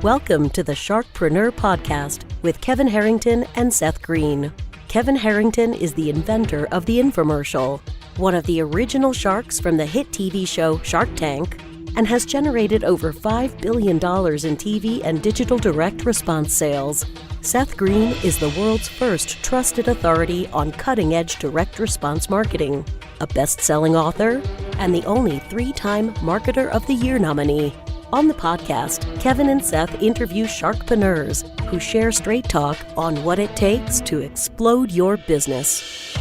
Welcome to the Sharkpreneur podcast with Kevin Harrington and Seth Green. Kevin Harrington is the inventor of the infomercial, one of the original sharks from the hit TV show Shark Tank, and has generated over $5 billion in TV and digital direct response sales. Seth Green is the world's first trusted authority on cutting-edge direct response marketing, a best-selling author, and the only 3-time Marketer of the Year nominee. On the podcast, Kevin and Seth interview sharkpreneurs who share straight talk on what it takes to explode your business.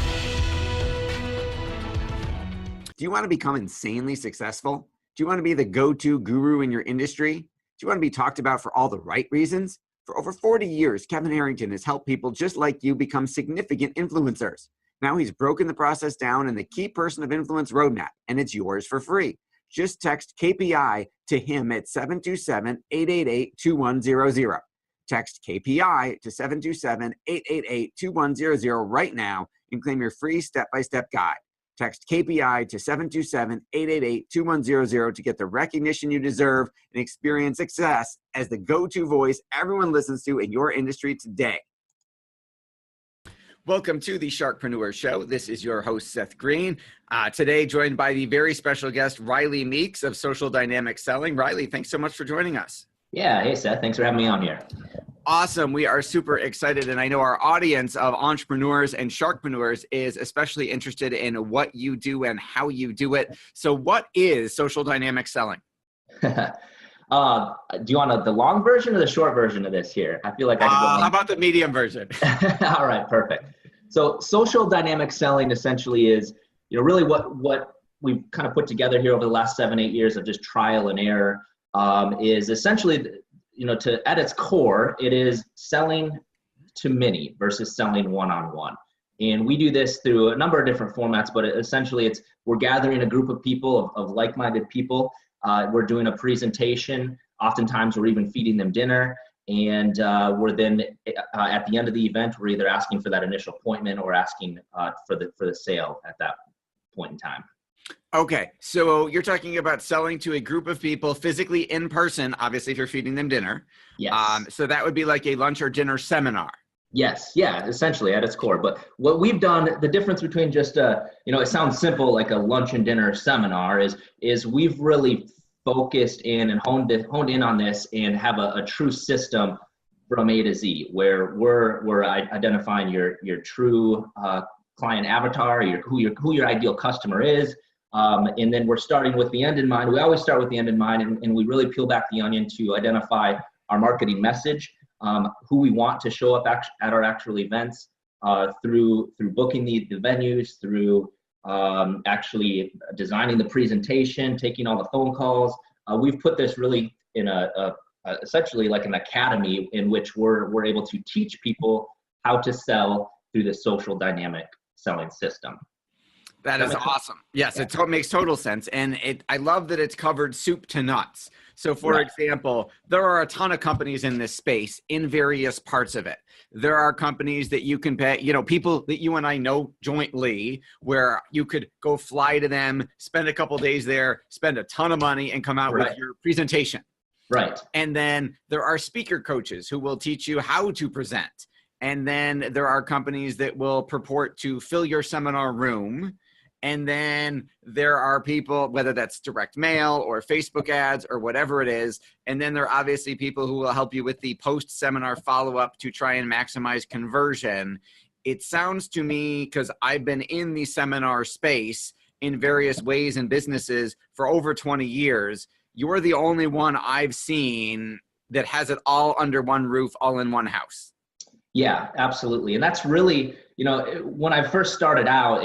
Do you want to become insanely successful? Do you want to be the go-to guru in your industry? Do you want to be talked about for all the right reasons? For over 40 years, Kevin Harrington has helped people just like you become significant influencers. Now he's broken the process down in the Key Person of Influence roadmap, and it's yours for free. Just text KPI to him at 727-888-2100. Text KPI to 727-888-2100 right now and claim your free step-by-step guide. Text KPI to 727-888-2100 to get the recognition you deserve and experience success as the go-to voice everyone listens to in your industry today. Welcome to the Sharkpreneur Show. This is your host, Seth Green. Today, joined by the very special guest, Rylee Meek of Social Dynamic Selling. Rylee, thanks so much for joining us. Yeah. Hey, Seth. Thanks for having me on here. Awesome. We are super excited. And I know our audience of entrepreneurs and sharkpreneurs is especially interested in what you do and how you do it. So what is social dynamic selling? Do you want the long version or the short version of this here? I feel like I can go how about the medium version? All right, perfect. So social dynamic selling essentially is, really what we've kind of put together here over the last 7-8 years of just trial and error is essentially, at its core, it is selling to many versus selling one-on-one. And we do this through a number of different formats, but essentially we're gathering a group of people, of like-minded people. We're doing a presentation. Oftentimes we're even feeding them dinner. And we're then at the end of the event, we're either asking for that initial appointment or asking for the sale at that point in time. Okay, so you're talking about selling to a group of people physically in person, obviously if you're feeding them dinner. Yes. So that would be like a lunch or dinner seminar. Yes, yeah, essentially at its core. But what we've done, the difference between just it sounds simple like a lunch and dinner seminar is we've really focused in and honed in on this and have a true system from A to Z, where we're identifying your true client avatar, who your ideal customer is. And then we're starting with the end in mind. We always start with the end in mind, and we really peel back the onion to identify our marketing message, who we want to show up at our actual events, through booking the venues, through actually designing the presentation, taking all the phone calls. We've put this really in essentially like an academy in which we're able to teach people how to sell through the social dynamic selling system. That is awesome. Yes, yeah. It makes total sense. And I love that it's covered soup to nuts. So for example, there are a ton of companies in this space in various parts of it. There are companies that you can pay, people that you and I know jointly, where you could go fly to them, spend a couple days there, spend a ton of money and come out with your presentation. Right. And then there are speaker coaches who will teach you how to present. And then there are companies that will purport to fill your seminar room. And then there are people, whether that's direct mail or Facebook ads or whatever it is. And then there are obviously people who will help you with the post-seminar follow-up to try and maximize conversion. It sounds to me, because I've been in the seminar space in various ways and businesses for over 20 years, you're the only one I've seen that has it all under one roof, all in one house. Yeah, absolutely. And that's really, when I first started out,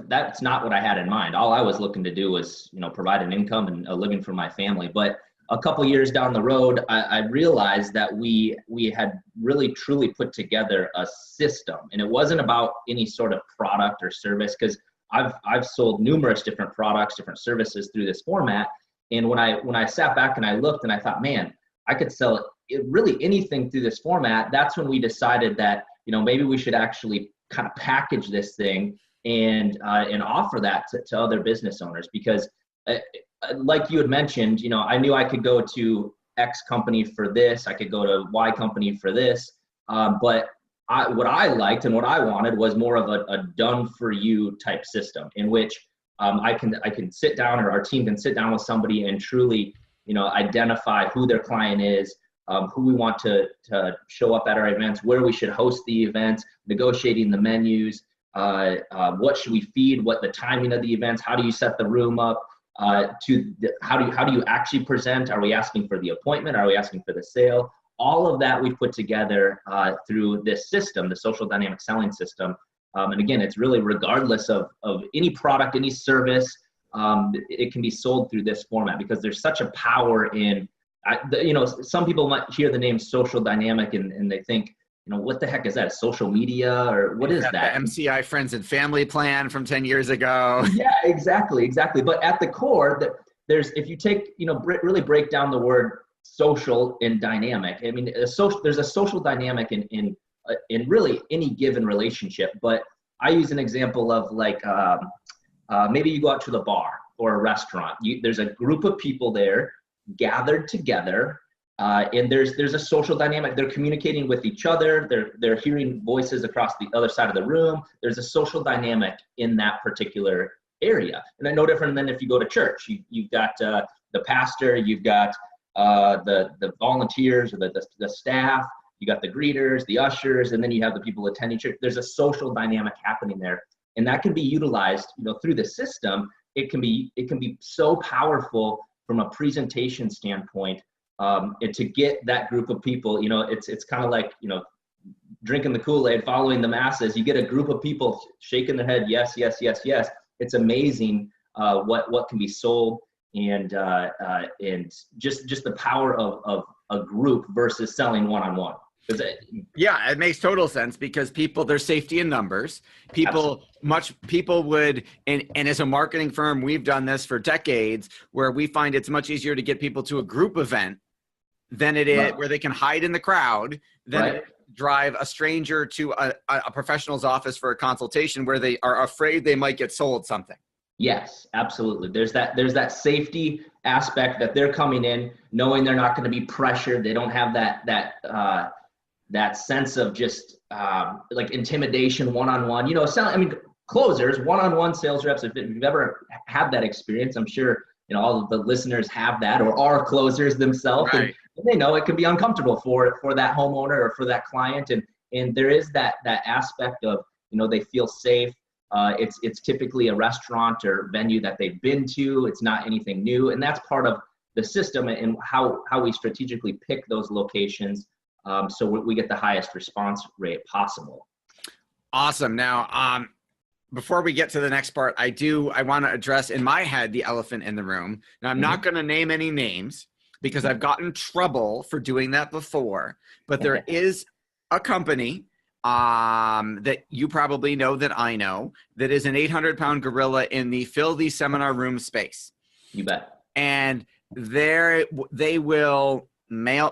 that's not what I had in mind. All I was looking to do was, provide an income and a living for my family. But a couple of years down the road, I realized that we had really truly put together a system, and it wasn't about any sort of product or service, because I've sold numerous different products, different services through this format. And when I sat back and I looked and I thought, man, I could sell really anything through this format. That's when we decided that, maybe we should actually kind of package this thing and offer that to other business owners, because like you had mentioned, I knew I could go to X company for this. I could go to Y company for this. But what I liked and what I wanted was more of a done for you type system in which I can sit down, or our team can sit down with somebody and truly, identify who their client is, who we want to show up at our events, where we should host the events, negotiating the menus, what should we feed, what the timing of the events, how do you set the room up, how do you actually present? Are we asking for the appointment? Are we asking for the sale? All of that we've put together through this system, the social dynamic selling system. And again, it's really regardless of any product, any service, it can be sold through this format because there's such a power in, some people might hear the name social dynamic and they think, what the heck is that? Social media, or what is that? The MCI Friends and Family Plan from 10 years ago. Yeah, exactly. But at the core, if you take, really break down the word social and dynamic. I mean, there's a social dynamic in really any given relationship. But I use an example of like, maybe you go out to the bar or a restaurant. There's a group of people there gathered together. And there's a social dynamic. They're communicating with each other. They're hearing voices across the other side of the room. There's a social dynamic in that particular area. And no different than if you go to church. You've got the pastor, you've got the volunteers or the staff, you got the greeters, the ushers, and then you have the people attending church. There's a social dynamic happening there. And that can be utilized, through the system. It can be so powerful from a presentation standpoint. To get that group of people, it's kind of like, drinking the Kool-Aid, following the masses. You get a group of people shaking their head, yes, yes, yes, yes. It's amazing what can be sold, and just the power of a group versus selling one-on-one. Yeah, it makes total sense because there's safety in numbers. People would, and as a marketing firm, we've done this for decades, where we find it's much easier to get people to a group event than it is where they can hide in the crowd, than drive a stranger to a professional's office for a consultation where they are afraid they might get sold something. Yes, absolutely. There's that safety aspect that they're coming in knowing they're not going to be pressured. They don't have that sense of just like intimidation one-on-one. Closers, one-on-one sales reps, if you've ever had that experience, I'm sure all of the listeners have that or are closers themselves. Right. And they know it can be uncomfortable for that homeowner or for that client. And there is that aspect of, they feel safe. It's typically a restaurant or venue that they've been to. It's not anything new. And that's part of the system and how we strategically pick those locations. So we get the highest response rate possible. Awesome. Now, before we get to the next part, I want to address in my head the elephant in the room. Now, I'm not going to name any names because I've gotten trouble for doing that before, but there is a company that you probably know that I know that is an 800-pound gorilla in the fill the seminar room space. You bet. And they will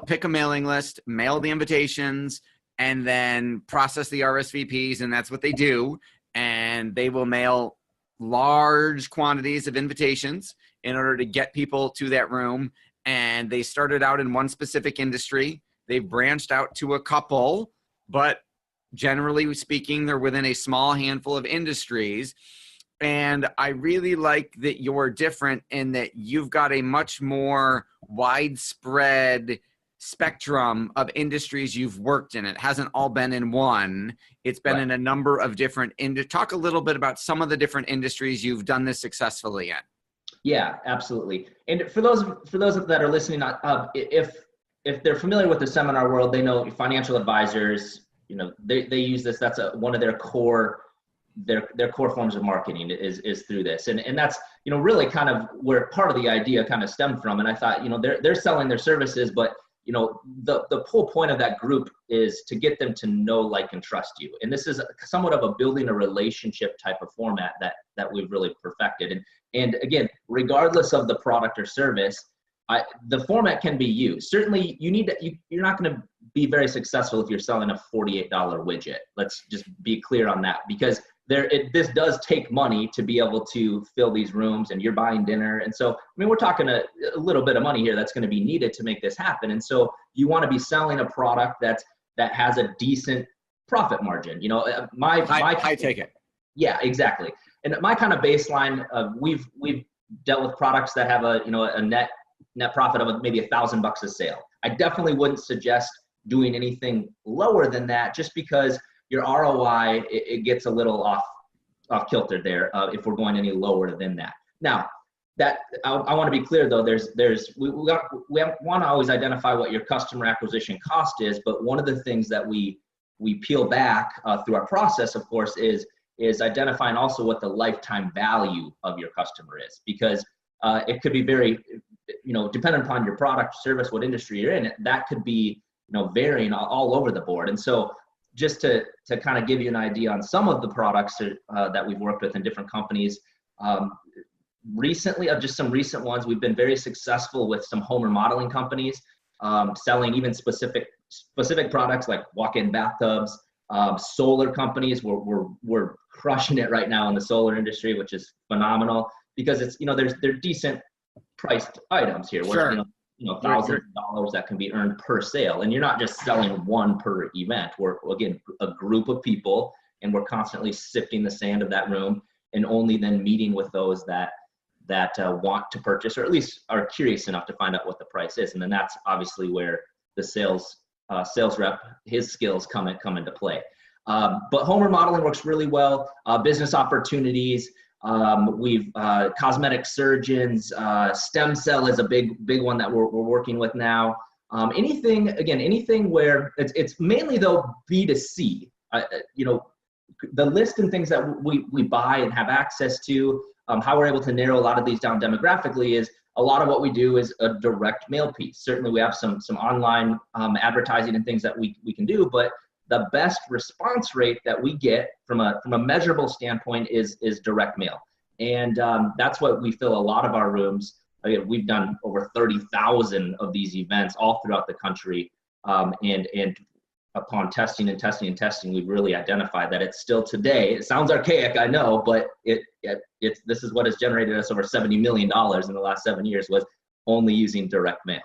pick a mailing list, mail the invitations, and then process the RSVPs, and that's what they do. And they will mail large quantities of invitations in order to get people to that room. And they started out in one specific industry. They've branched out to a couple, but generally speaking, they're within a small handful of industries. And I really like that you're different in that you've got a much more widespread spectrum of industries you've worked in. It hasn't all been in one. It's been in a number of different talk a little bit about some of the different industries you've done this successfully in. Yeah, absolutely. And for those that are listening, if they're familiar with the seminar world, they know financial advisors, they use this. That's one of their core forms of marketing is through this. And that's, really kind of where part of the idea kind of stemmed from. And I thought, they're selling their services, but the whole point of that group is to get them to know, like, and trust you. And this is somewhat of a building a relationship type of format that we've really perfected. And again, regardless of the product or service, the format can be used. Certainly you're not going to be very successful if you're selling a $48 widget. Let's just be clear on that, because this does take money to be able to fill these rooms, and you're buying dinner. And so, I mean, we're talking a little bit of money here that's going to be needed to make this happen. And so you want to be selling a product that has a decent profit margin. You know, I take it. Yeah, exactly. And my kind of baseline, we've dealt with products that have a net profit of maybe $1,000 a sale. I definitely wouldn't suggest doing anything lower than that, just because your ROI, it gets a little off kilter there if we're going any lower than that. Now, that I want to be clear though. We want to always identify what your customer acquisition cost is, but one of the things that we peel back through our process, of course, is identifying also what the lifetime value of your customer is, because it could be very, dependent upon your product, service, what industry you're in, that could be varying all over the board. And so, just to kind of give you an idea on some of the products that we've worked with in different companies, recently, of just some recent ones, we've been very successful with some home remodeling companies, selling even specific products like walk-in bathtubs. Solar companies, we're crushing it right now in the solar industry, which is phenomenal, because it's they're decent priced items here. Sure. Thousands of dollars that can be earned per sale. And you're not just selling one per event. We're, again, a group of people, and we're constantly sifting the sand of that room, and only then meeting with those that want to purchase, or at least are curious enough to find out what the price is. And then that's obviously where the sales rep, his skills come into play. But home remodeling works really well. Business opportunities. We've cosmetic surgeons, stem cell is a big one that we're working with now. Anything where it's mainly though B2C. The list and things that we buy and have access to, how we're able to narrow a lot of these down demographically is a lot of what we do is a direct mail piece. Certainly we have some online advertising and things that we can do, but the best response rate that we get from a measurable standpoint is direct mail. And that's what we fill a lot of our rooms. Again, we've done over 30,000 of these events all throughout the country. And upon testing, we've really identified that it's still today, it sounds archaic, I know, but this is what has generated us over $70 million in the last 7 years, was only using direct mail.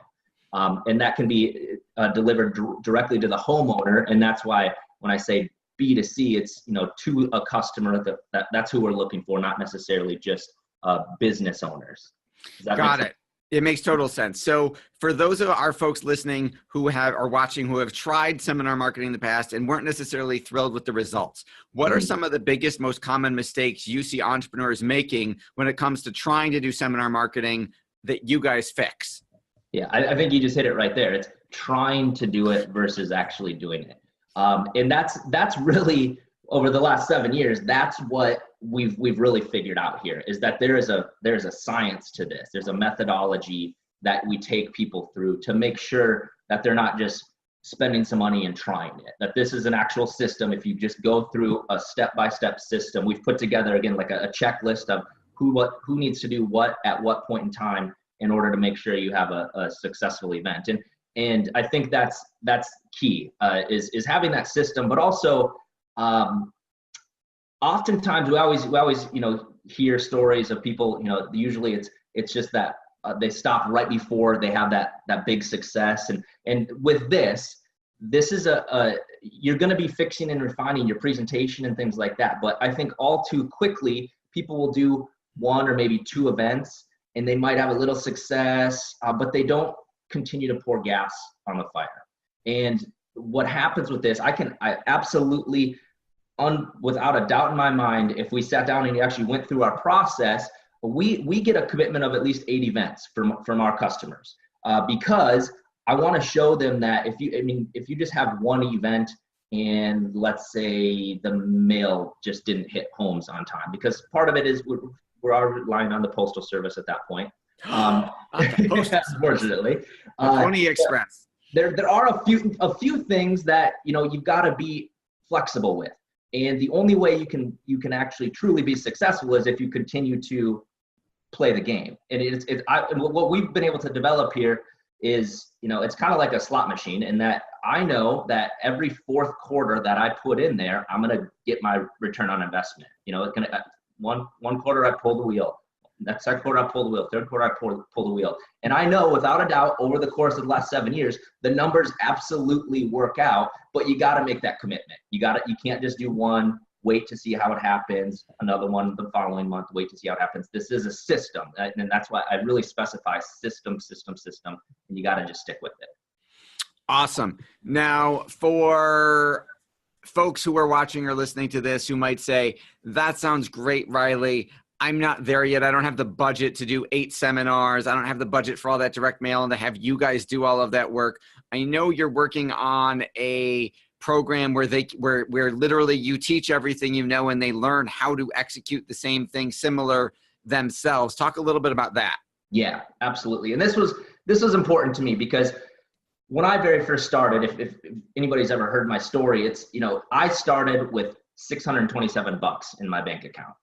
And that can be delivered directly to the homeowner. And that's why when I say B2C, it's, to a customer, that's who we're looking for, not necessarily just business owners. Got it. It makes total sense. So for those of our folks listening who are watching, who have tried seminar marketing in the past and weren't necessarily thrilled with the results, what are some of the biggest, most common mistakes you see entrepreneurs making when it comes to trying to do seminar marketing that you guys fix? Yeah, I think you just hit it right there. It's trying to do it versus actually doing it. And that's really, over the last 7 years, that's what we've really figured out here, is that there's a science to this. There's a methodology that we take people through to make sure that they're not just spending some money and trying it, that this is an actual system. If you just go through a step-by-step system, we've put together, again, like a checklist of who needs to do what at what point in time in order to make sure you have a successful event. And I think that's key, is having that system, but also oftentimes we always hear stories of people, usually it's just that they stop right before they have that big success. And with this is you're going to be fixing and refining your presentation and things like that. But I think all too quickly, people will do one or maybe two events, and they might have a little success, but they don't continue to pour gas on the fire. And what happens with this, I absolutely, without a doubt in my mind, if we sat down and you actually went through our process, we get a commitment of at least 8 events from our customers, because I want to show them that if you just have one event and let's say the mail just didn't hit homes on time, because part of it is we're already relying on the postal service at that point. Unfortunately, Pony Express. There are a few things that you've got to be flexible with, and the only way you can actually truly be successful is if you continue to play the game. And what we've been able to develop here is, it's kind of like a slot machine in that I know that every fourth quarter that I put in there, I'm going to get my return on investment. It's going to, one quarter I pull the wheel. Next second quarter I pull the wheel. Third quarter I pull the wheel. And I know without a doubt over the course of the last 7 years, the numbers absolutely work out, but you got to make that commitment. You can't just do one, wait to see how it happens, another one the following month, wait to see how it happens. This is a system. And that's why I really specify system, and you got to just stick with it. Awesome. Now, for folks who are watching or listening to this who might say, that sounds great, Rylee. I'm not there yet. I don't have the budget to do 8 seminars. I don't have the budget for all that direct mail and to have you guys do all of that work. I know you're working on a program where literally you teach everything you know and they learn how to execute the same thing similar themselves. Talk a little bit about that. Yeah, absolutely. And this was important to me because when I very first started, if anybody's ever heard my story, it's, I started with $627 in my bank account.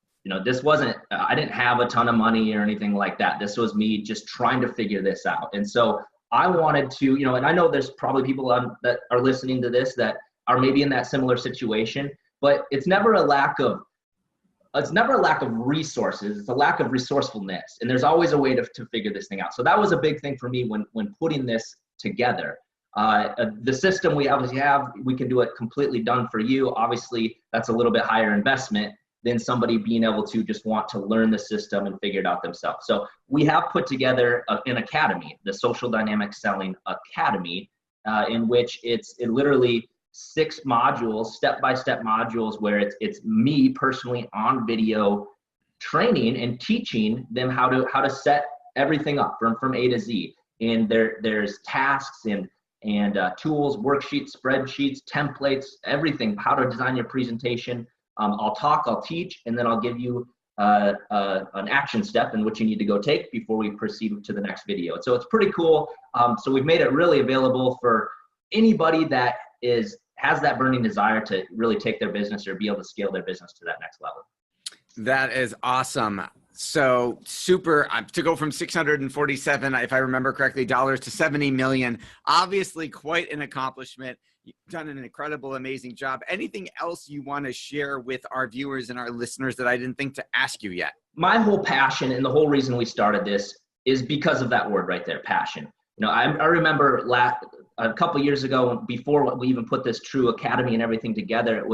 This wasn't, I didn't have a ton of money or anything like that. This was me just trying to figure this out. And so I wanted to, and I know there's probably people that are listening to this that are maybe in that similar situation, but it's never a lack of resources. It's a lack of resourcefulness. And there's always a way to figure this thing out. So that was a big thing for me when putting this together. The system we obviously have, we can do it completely done for you. Obviously, that's a little bit higher investment than somebody being able to just want to learn the system and figure it out themselves. So we have put together an academy, the Social Dynamic Selling Academy, in which it literally 6 modules, step-by-step modules, where it's me personally on video training and teaching them how to set everything up from A to Z. And there's tasks and tools, worksheets, spreadsheets, templates, everything, how to design your presentation. I'll talk, I'll teach, and then I'll give you an action step in which you need to go take before we proceed to the next video. So it's pretty cool. So we've made it really available for anybody that has that burning desire to really take their business or be able to scale their business to that next level. That is awesome. So super, to go from 647, if I remember correctly, dollars to 70 million, obviously quite an accomplishment. You've done an incredible, amazing job. Anything else you want to share with our viewers and our listeners that I didn't think to ask you yet? My whole passion and the whole reason we started this is because of that word right there, passion. I remember a couple years ago, before we even put this true academy and everything together, it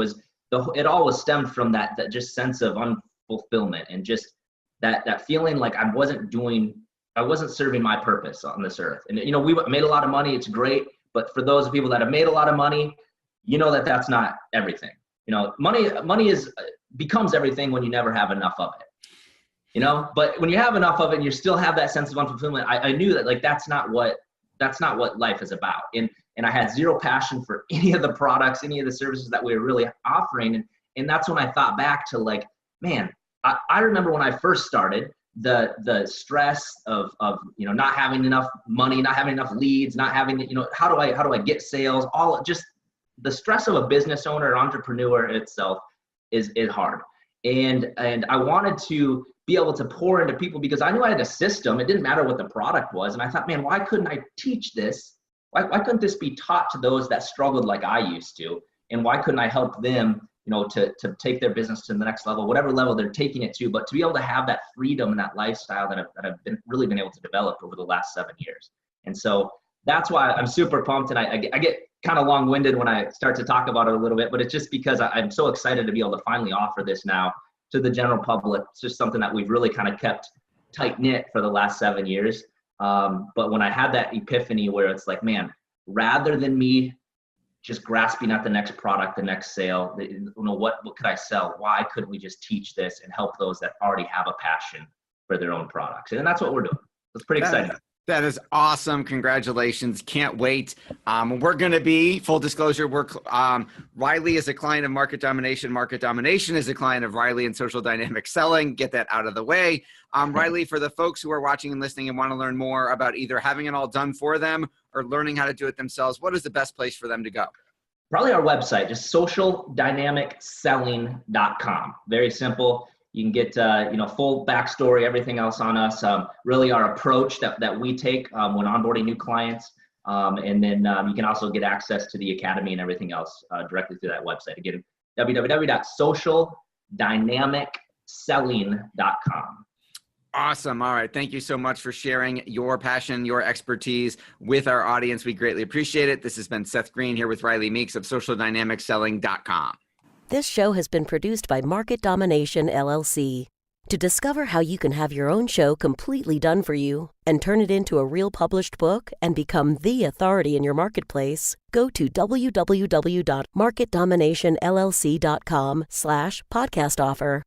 all was stemmed from that just sense of unfulfillment and just that feeling like I wasn't serving my purpose on this earth. And, we made a lot of money. It's great. But for those people that have made a lot of money, that's not everything. Money becomes everything when you never have enough of it. But when you have enough of it and you still have that sense of unfulfillment, I knew that that's not what life is about. And I had zero passion for any of the products, any of the services that we were really offering. And that's when I thought back to man, I remember when I first started, the stress of not having enough money, not having enough leads, not having, how do I get sales, all just the stress of a business owner or entrepreneur itself is hard. And I wanted to be able to pour into people because I knew I had a system. It didn't matter what the product was. And I thought, man, why couldn't I teach this? Why couldn't this be taught to those that struggled like I used to? And why couldn't I help them, to take their business to the next level, whatever level they're taking it to, but to be able to have that freedom and that lifestyle that I've really been able to develop over the last 7 years. And so that's why I'm super pumped. And I get kind of long-winded when I start to talk about it a little bit, but it's just because I'm so excited to be able to finally offer this now to the general public. It's just something that we've really kind of kept tight-knit for the last 7 years. But when I had that epiphany where it's like, man, rather than me just grasping at the next product, the next sale, what could I sell? Why couldn't we just teach this and help those that already have a passion for their own products? And that's what we're doing. It's pretty exciting. That is awesome. Congratulations. Can't wait. We're going to be, full disclosure, Rylee is a client of Market Domination. Market Domination is a client of Rylee and Social Dynamic Selling. Get that out of the way. Rylee, for the folks who are watching and listening and want to learn more about either having it all done for them or learning how to do it themselves, what is the best place for them to go? Probably our website, just socialdynamicselling.com. Very simple. You can get full backstory, everything else on us. Really our approach that we take when onboarding new clients. And then you can also get access to the academy and everything else directly through that website. Again, www.socialdynamicselling.com. Awesome. All right. Thank you so much for sharing your passion, your expertise with our audience. We greatly appreciate it. This has been Seth Green here with Rylee Meek of socialdynamicselling.com. This show has been produced by Market Domination, LLC. To discover how you can have your own show completely done for you and turn it into a real published book and become the authority in your marketplace, go to www.marketdominationllc.com/podcast offer.